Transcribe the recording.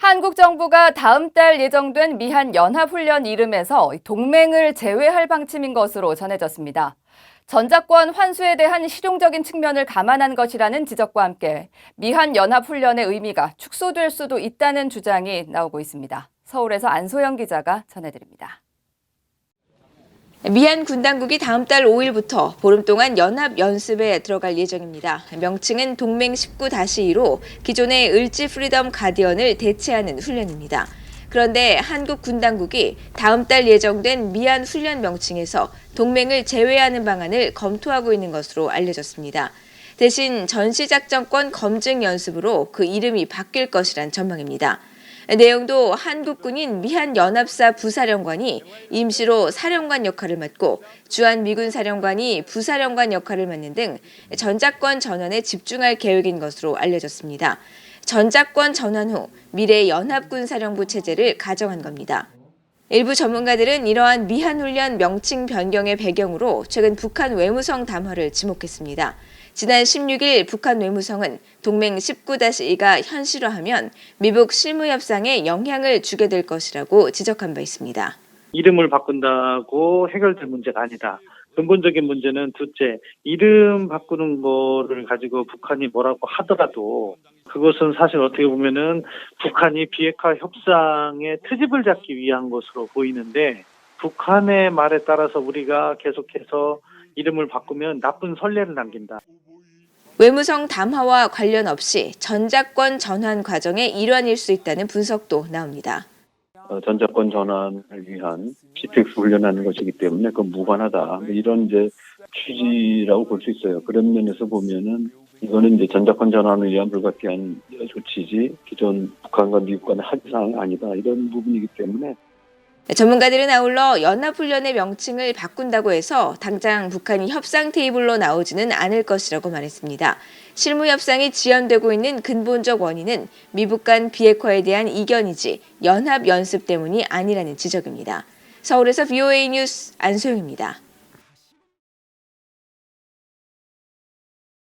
한국 정부가 다음 달 예정된 미한 연합훈련 이름에서 동맹을 제외할 방침인 것으로 전해졌습니다. 전작권 환수에 대한 실용적인 측면을 감안한 것이라는 지적과 함께 미한 연합훈련의 의미가 축소될 수도 있다는 주장이 나오고 있습니다. 서울에서 안소영 기자가 전해드립니다. 미한 군당국이 다음 달 5일부터 보름 동안 연합 연습에 들어갈 예정입니다. 명칭은 동맹 19-2로 기존의 을지 프리덤 가디언을 대체하는 훈련입니다. 그런데 한국 군당국이 다음 달 예정된 미한 훈련 명칭에서 동맹을 제외하는 방안을 검토하고 있는 것으로 알려졌습니다. 대신 전시작전권 검증 연습으로 그 이름이 바뀔 것이란 전망입니다. 내용도 한국군인 미한연합사 부사령관이 임시로 사령관 역할을 맡고 주한 미군 사령관이 부사령관 역할을 맡는 등 전작권 전환에 집중할 계획인 것으로 알려졌습니다. 전작권 전환 후 미래 연합군사령부 체제를 가정한 겁니다. 일부 전문가들은 이러한 미한훈련 명칭 변경의 배경으로 최근 북한 외무성 담화를 지목했습니다. 지난 16일 북한 외무성은 동맹 19-2가 현실화하면 미북 실무협상에 영향을 주게 될 것이라고 지적한 바 있습니다. 이름을 바꾼다고 해결될 문제가 아니다. 근본적인 문제는 둘째, 이름 바꾸는 거를 가지고 북한이 뭐라고 하더라도 그것은 사실 어떻게 보면은 북한이 비핵화 협상의 트집을 잡기 위한 것으로 보이는데 북한의 말에 따라서 우리가 계속해서 이름을 바꾸면 나쁜 선례를 남긴다. 외무성 담화와 관련 없이 전작권 전환 과정의 일환일 수 있다는 분석도 나옵니다. 전작권 전환을 위한 CPX 훈련하는 것이기 때문에 그건 무관하다. 이런 이제 취지라고 볼 수 있어요. 그런 면에서 보면은 이거는 이제 전작권 전환을 위한 불가피한 조치지 기존 북한과 미국 간의 합의사항이 아니다. 이런 부분이기 때문에 전문가들은 아울러 연합훈련의 명칭을 바꾼다고 해서 당장 북한이 협상 테이블로 나오지는 않을 것이라고 말했습니다. 실무협상이 지연되고 있는 근본적 원인은 미북 간 비핵화에 대한 이견이지 연합연습 때문이 아니라는 지적입니다. 서울에서 VOA 뉴스 안소영입니다.